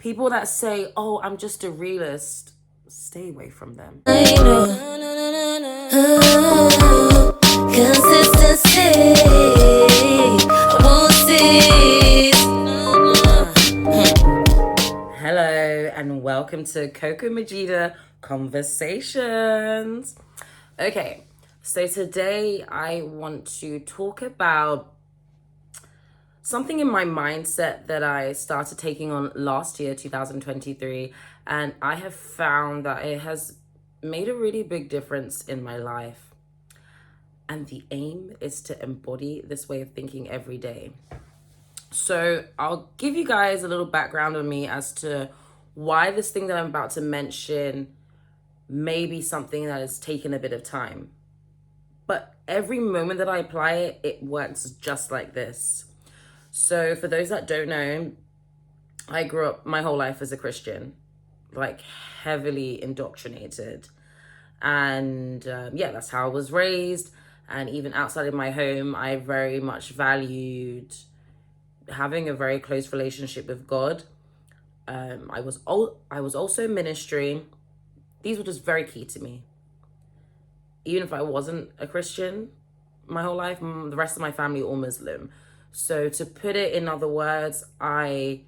People that say, oh, I'm just a realist, stay away from them. Consistency, I won't cease. Hello and welcome to Coco Majida Conversations. Okay, so today I want to talk about something in my mindset that I started taking on last year, 2023, and I have found that it has made a really big difference in my life. And the aim is to embody this way of thinking every day. So I'll give you guys a little background on me as to why this thing that I'm about to mention may be something that has taken a bit of time. But every moment that I apply it, it works just like this. So for those that don't know, I grew up my whole life as a Christian, like heavily indoctrinated. And that's how I was raised. And even outside of my home, I very much valued having a very close relationship with God. I was also in ministry. These were just very key to me. Even if I wasn't a Christian my whole life, the rest of my family were all Muslim. So to put it in other words, I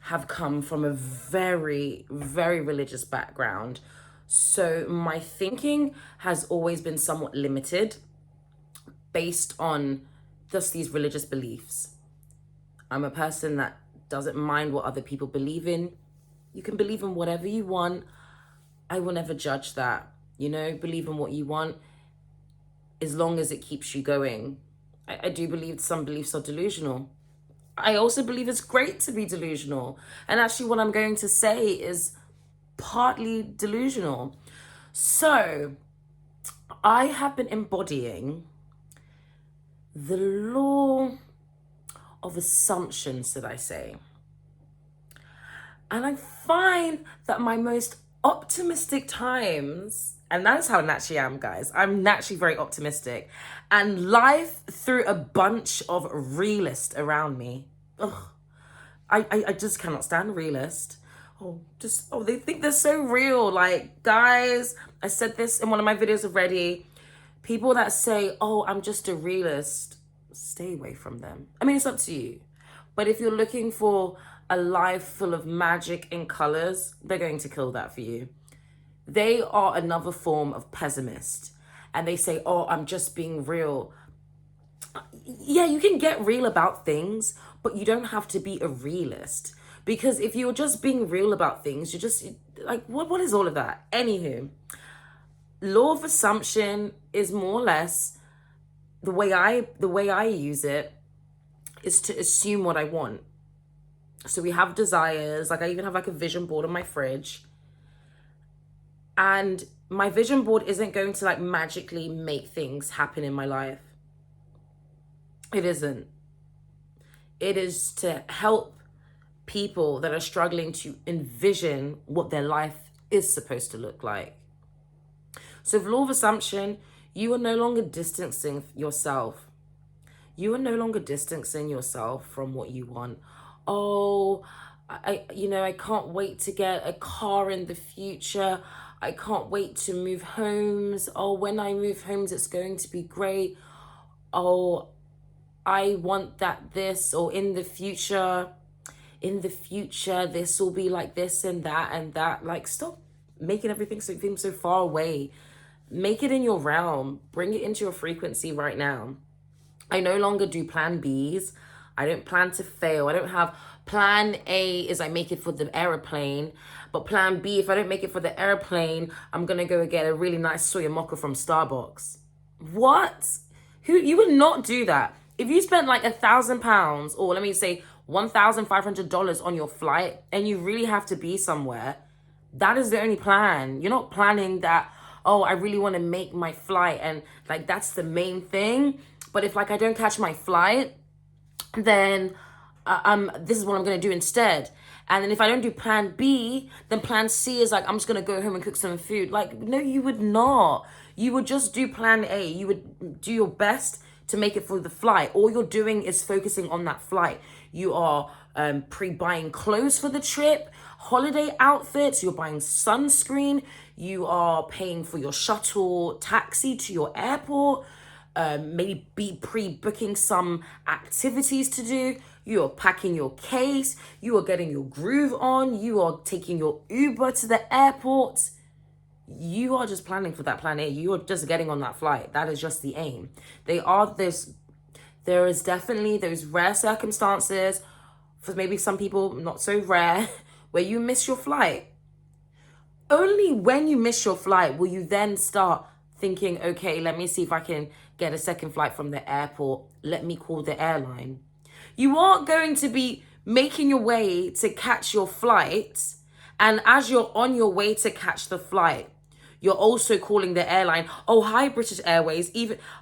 have come from a very, very religious background. So my thinking has always been somewhat limited based on just these religious beliefs. I'm a person that doesn't mind what other people believe in. You can believe in whatever you want. I will never judge that. Believe in what you want as long as it keeps you going. I do believe some beliefs are delusional. I also believe it's great to be delusional. And actually what I'm going to say is partly delusional. So I have been embodying the law of assumptions, should I say. And I find that my most optimistic times, and that's how naturally I am, guys. I'm naturally very optimistic. And life threw a bunch of realists around me. Ugh. I just cannot stand realists. They think they're so real. Like, guys, I said this in one of my videos already. People that say, oh, I'm just a realist, stay away from them. I mean, it's up to you. But if you're looking for a life full of magic and colors, they're going to kill that for you. They are another form of pessimist. And they say, oh, I'm just being real. Yeah, you can get real about things, but you don't have to be a realist. Because if you're just being real about things, you're just like, what is all of that? Anywho, law of assumption is more or less the way I use it is to assume what I want. So we have desires, like I even have like a vision board on my fridge. And my vision board isn't going to like magically make things happen in my life. It isn't. It is to help people that are struggling to envision what their life is supposed to look like. So with law of assumption, you are no longer distancing yourself. You are no longer distancing yourself from what you want. Oh, I can't wait to get a car in the future. I can't wait to move homes. Oh, when I move homes, it's going to be great. Oh, I want that this, or in the future, this will be like this and that and that. Like, stop making everything seem so far away. Make it in your realm. Bring it into your frequency right now. I no longer do plan Bs. I don't plan to fail. I don't have plan A is I make it for the airplane. But plan B, if I don't make it for the airplane, I'm going to go get a really nice soya mocha from Starbucks. What? You would not do that. If you spent like £1,000, or let me say $1,500 on your flight, and you really have to be somewhere, that is the only plan. You're not planning that, oh, I really want to make my flight, and like that's the main thing. But if like I don't catch my flight, then this is what I'm going to do instead. And then if I don't do plan B, then plan C is like, I'm just going to go home and cook some food. Like, no, you would not. You would just do plan A. You would do your best to make it for the flight. All you're doing is focusing on that flight. You are pre-buying clothes for the trip. holiday outfits, you're buying sunscreen, you are paying for your shuttle taxi to your airport, maybe be pre-booking some activities to do. You are packing your case, you are getting your groove on, you are taking your Uber to the airport. You are just planning for that plan A. You are just getting on that flight. That is just the aim. There is definitely those rare circumstances, for maybe some people not so rare, where you miss your flight. Only when you miss your flight will you then start thinking, okay, let me see if I can get a second flight from the airport. Let me call the airline. You aren't going to be making your way to catch your flight, and as you're on your way to catch the flight, you're also calling the airline. Oh, hi, British Airways.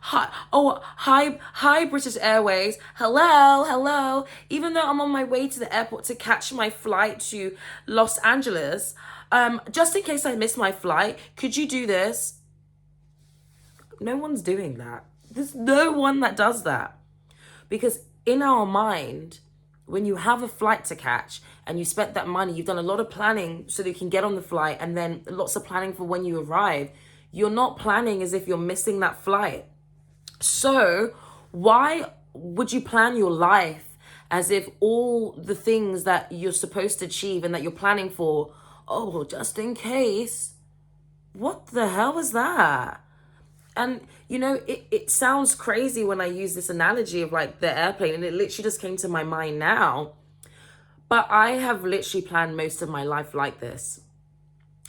Hi, British Airways. Hello. Even though I'm on my way to the airport to catch my flight to Los Angeles, just in case I miss my flight, could you do this? No one's doing that. There's no one that does that. Because in our mind, when you have a flight to catch and you spent that money, you've done a lot of planning so that you can get on the flight, and then lots of planning for when you arrive. You're not planning as if you're missing that flight. So why would you plan your life as if all the things that you're supposed to achieve and that you're planning for, oh, just in case? What the hell is that? And, it sounds crazy when I use this analogy of like the airplane, and it literally just came to my mind now. But I have literally planned most of my life like this.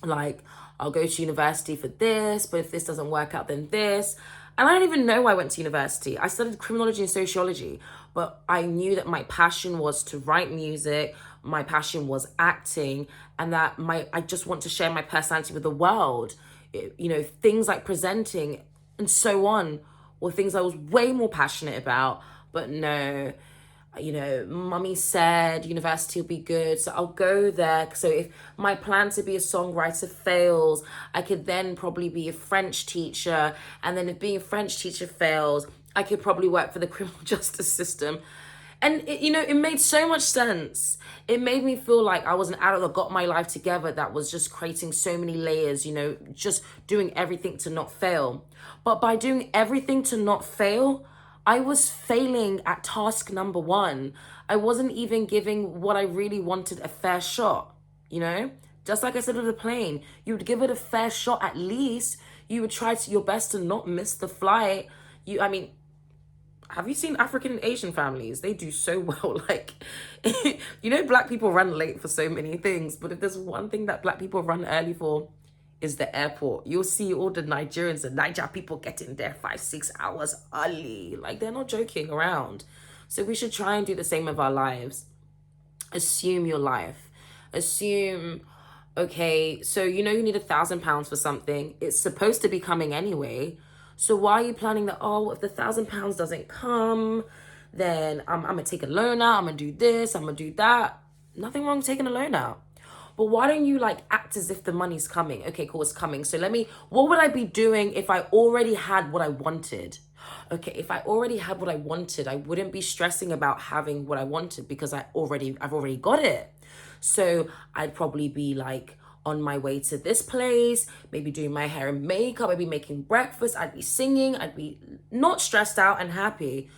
Like, I'll go to university for this, but if this doesn't work out, then this. And I don't even know why I went to university. I studied criminology and sociology, but I knew that my passion was to write music, my passion was acting, and that I just want to share my personality with the world. Things like presenting and so on were things I was way more passionate about. But no, mummy said university will be good, so I'll go there. So if my plan to be a songwriter fails, I could then probably be a French teacher. And then if being a French teacher fails, I could probably work for the criminal justice system. And it made so much sense. It made me feel like I was an adult that got my life together, that was just creating so many layers, just doing everything to not fail. But by doing everything to not fail, I was failing at task number one. I wasn't even giving what I really wanted a fair shot, Just like I said with the plane, you would give it a fair shot at least. You would try your best to not miss the flight. Have you seen African and Asian families? They do so well. Like, Black people run late for so many things, but if there's one thing that Black people run early for, is the airport. You'll see all the Nigerians and Niger people getting there 5-6 hours early. Like, they're not joking around. So we should try and do the same with our lives. Assume your life. Assume, okay, so you need £1,000 for something. It's supposed to be coming anyway. So why are you planning that, if the £1,000 doesn't come, then I'm going to take a loan out, I'm going to do this, I'm going to do that. Nothing wrong with taking a loan out. But why don't you act as if the money's coming? Okay, cool, it's coming. So what would I be doing if I already had what I wanted? Okay, if I already had what I wanted, I wouldn't be stressing about having what I wanted because I've already got it. So I'd probably be on my way to this place, maybe doing my hair and makeup, I'd be making breakfast, I'd be singing, I'd be not stressed out and happy.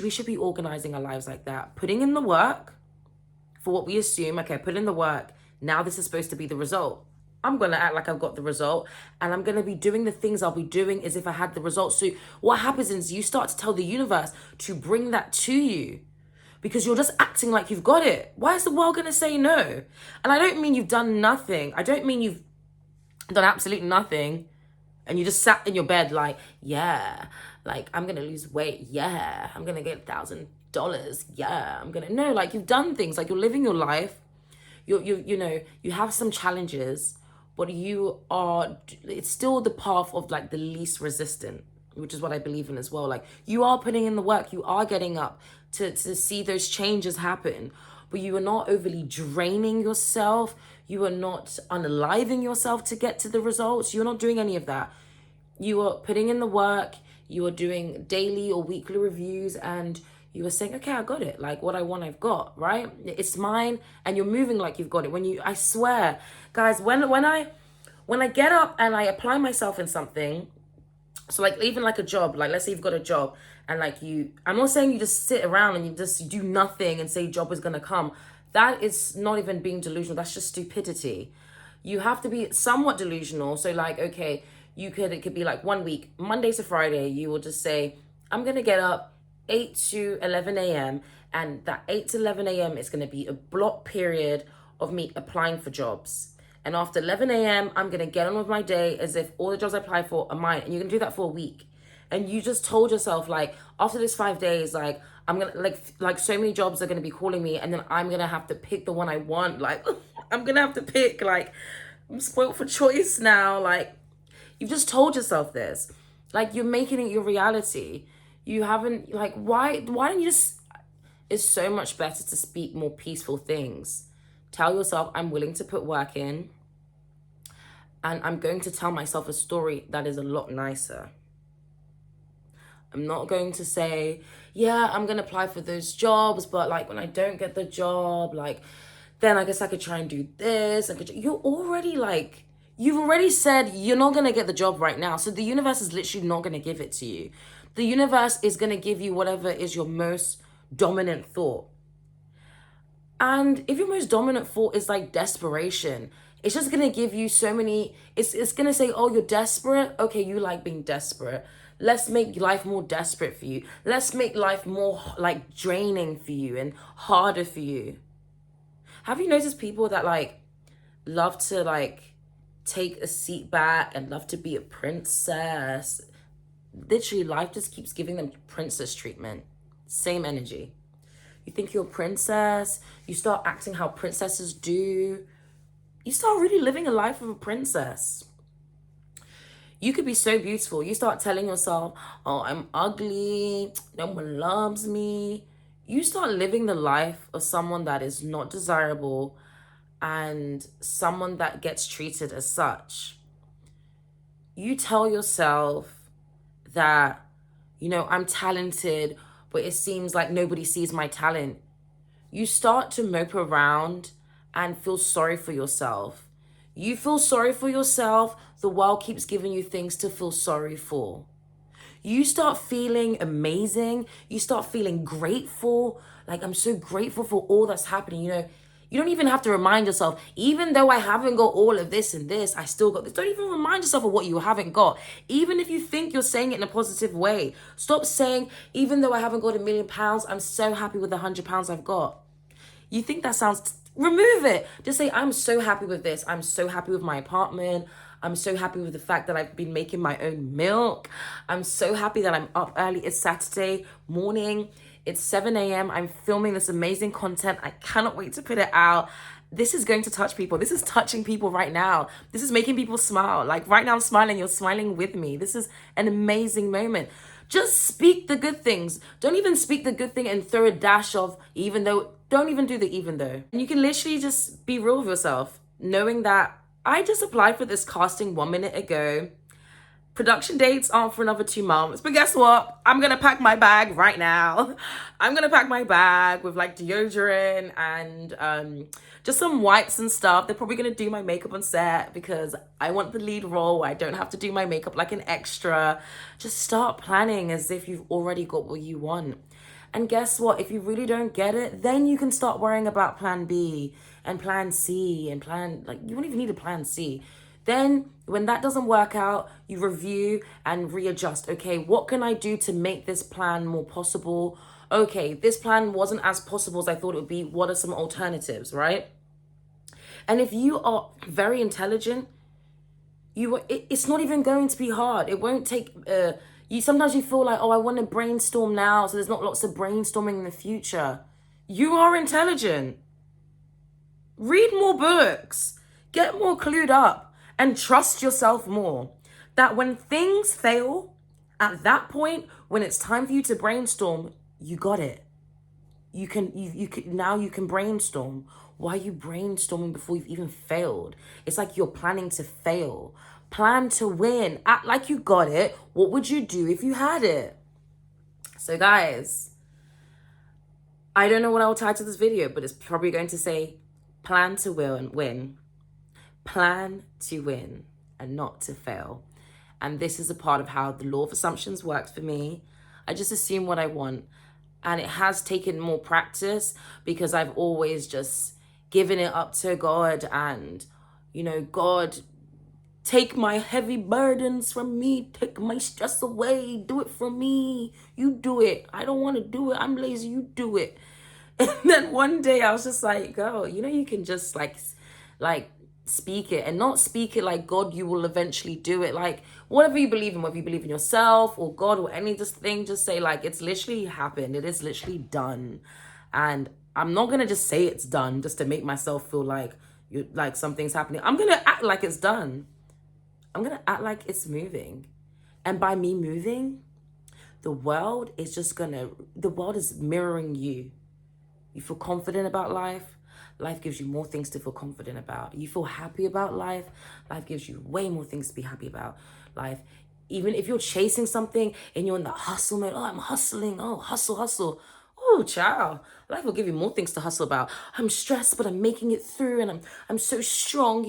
We should be organizing our lives like that. Putting in the work for what we assume, okay, put in the work. Now this is supposed to be the result. I'm going to act like I've got the result, and I'm going to be doing the things I'll be doing as if I had the result. So what happens is you start to tell the universe to bring that to you because you're just acting like you've got it. Why is the world going to say no? And I don't mean you've done nothing. I don't mean you've done absolutely nothing and you just sat in your bed I'm going to lose weight. Yeah, I'm going to get $1,000. Yeah, I'm going to... No, you've done things. You're living your life. You have some challenges, but it's still the path of the least resistant, which is what I believe in as well. You are putting in the work, you are getting up to see those changes happen, but you are not overly draining yourself. You are not unaliving yourself to get to the results. You're not doing any of that. You are putting in the work. You are doing daily or weekly reviews, and you were saying, okay, I got it. Like what I want, I've got, right? It's mine, and you're moving like you've got it. I swear, guys, when I get up and I apply myself in something, so like even like a job, like let's say you've got a job and like I'm not saying you just sit around and you just do nothing and say job is gonna come. That is not even being delusional. That's just stupidity. You have to be somewhat delusional. So like, okay, it could be like 1 week, Monday to Friday, you will just say, I'm gonna get up 8 to 11 a.m. and that 8 to 11 a.m. is gonna be a block period of me applying for jobs. And after 11 a.m., I'm going to get on with my day as if all the jobs I apply for are mine. And you're going to do that for a week. And you just told yourself, like, after this 5 days, like, I'm going to, like so many jobs are going to be calling me. And then I'm going to have to pick the one I want. Like, I'm going to have to pick, like, I'm spoiled for choice now. Like, you've just told yourself this. Like, you're making it your reality. You haven't, like, why don't you just, it's so much better to speak more peaceful things. Tell yourself, I'm willing to put work in. And I'm going to tell myself a story that is a lot nicer. I'm not going to say, yeah, I'm going to apply for those jobs, but like when I don't get the job, like then I guess I could try and do this. You've already said you're not going to get the job right now. So the universe is literally not going to give it to you. The universe is going to give you whatever is your most dominant thought. And if your most dominant thought is like desperation, it's just going to give you so many, it's going to say, oh, you're desperate. Okay, you like being desperate. Let's make life more desperate for you. Let's make life more like draining for you and harder for you. Have you noticed people that like love to like take a seat back and love to be a princess? Literally, life just keeps giving them princess treatment. Same energy. You think you're a princess, you start acting how princesses do. You start really living a life of a princess. You could be so beautiful. You start telling yourself, oh, I'm ugly, no one loves me. You start living the life of someone that is not desirable and someone that gets treated as such. You tell yourself that, I'm talented, but it seems like nobody sees my talent. You start to mope around and feel sorry for yourself. You feel sorry for yourself, the world keeps giving you things to feel sorry for. You start feeling amazing. You start feeling grateful. Like, I'm so grateful for all that's happening. You don't even have to remind yourself, even though I haven't got all of this and this, I still got this. Don't even remind yourself of what you haven't got. Even if you think you're saying it in a positive way, stop saying, even though I haven't got £1 million, I'm so happy with the £100 I've got. You think that sounds, remove it. Just say, I'm so happy with this. I'm so happy with my apartment. I'm so happy with the fact that I've been making my own milk. I'm so happy that I'm up early. It's Saturday morning. It's 7 a.m. I'm filming this amazing content. I cannot wait to put it out. This is going to touch people. This is touching people right now. This is making people smile. Like right now I'm smiling. You're smiling with me. This is an amazing moment. Just speak the good things. Don't even speak the good thing and throw a dash of even though. Don't even do the even though. And you can literally just be real with yourself, knowing that I just applied for this casting 1 minute ago. Production dates aren't for another 2 months. But guess what? I'm going to pack my bag right now. I'm going to pack my bag with like deodorant and just some wipes and stuff. They're probably going to do my makeup on set because I want the lead role. I don't have to do my makeup like an extra. Just start planning as if you've already got what you want. And guess what? If you really don't get it, then you can start worrying about plan B and plan C and you don't even need a plan C. Then when that doesn't work out, you review and readjust. Okay, what can I do to make this plan more possible? Okay, this plan wasn't as possible as I thought it would be. What are some alternatives, right? And if you are very intelligent, it's not even going to be hard. It won't take... Sometimes you feel like, oh, I want to brainstorm now, so there's not lots of brainstorming in the future. You are intelligent. Read more books. Get more clued up. And trust yourself more. That when things fail, at that point, when it's time for you to brainstorm, you got it. You can brainstorm. Why are you brainstorming before you've even failed? It's like you're planning to fail. Plan to win. Act like you got it. What would you do if you had it? So guys, I don't know what I'll title this video, but it's probably going to say plan to win. Plan to win and not to fail. And this is a part of how the law of assumptions works for me. I just assume what I want. And it has taken more practice because I've always just given it up to God and, God, take my heavy burdens from me, take my stress away, do it for me. You do it. I don't want to do it. I'm lazy. You do it. And then one day I was just like, girl, you can just like speak it and not speak it like God, you will eventually do it. Like whatever you believe in, whether you believe in yourself or God or any just thing, just say like, it's literally happened. It is literally done. And I'm not going to just say it's done just to make myself feel like something's happening. I'm going to act like it's done. I'm going to act like it's moving. And by me moving, the world is mirroring you. You feel confident about life. Life gives you more things to feel confident about. You feel happy about life. Life gives you way more things to be happy about. Life, even if you're chasing something and you're in the hustle mode, I'm hustling. Oh, hustle, hustle. Oh, child. Life will give you more things to hustle about. I'm stressed, but I'm making it through, and I'm so strong.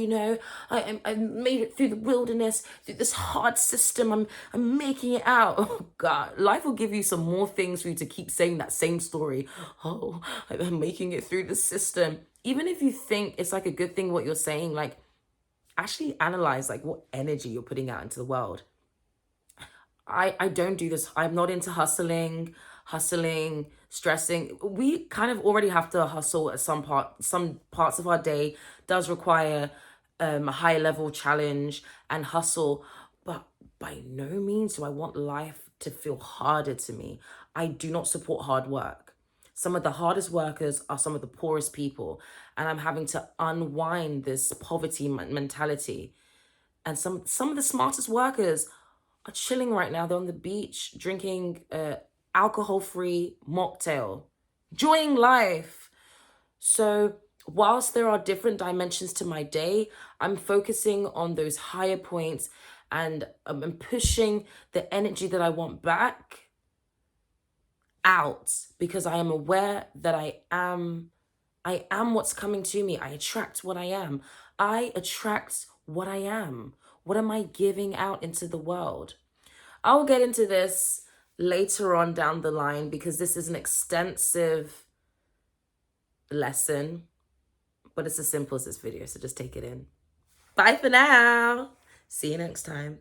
I made it through the wilderness, through this hard system. I'm making it out. Oh God, life will give you some more things for you to keep saying that same story. Oh, I'm making it through the system. Even if you think it's like a good thing what you're saying, like actually analyze like what energy you're putting out into the world. I don't do this. I'm not into hustling, stressing. We kind of already have to hustle at some parts of our day does require a higher level challenge and hustle, but by no means do I want life to feel harder to me. I do not support hard work. Some of the hardest workers are some of the poorest people, and I'm having to unwind this poverty mentality. And some of the smartest workers are chilling right now. They're on the beach drinking alcohol-free mocktail, enjoying life. So whilst there are different dimensions to my day, I'm focusing on those higher points and I'm pushing the energy that I want back out because I am aware that I am what's coming to me. I attract what I am. I attract what I am. What am I giving out into the world? I'll get into this later on down the line because this is an extensive lesson, but it's as simple as this video, so just take it in. Bye for now. See you next time.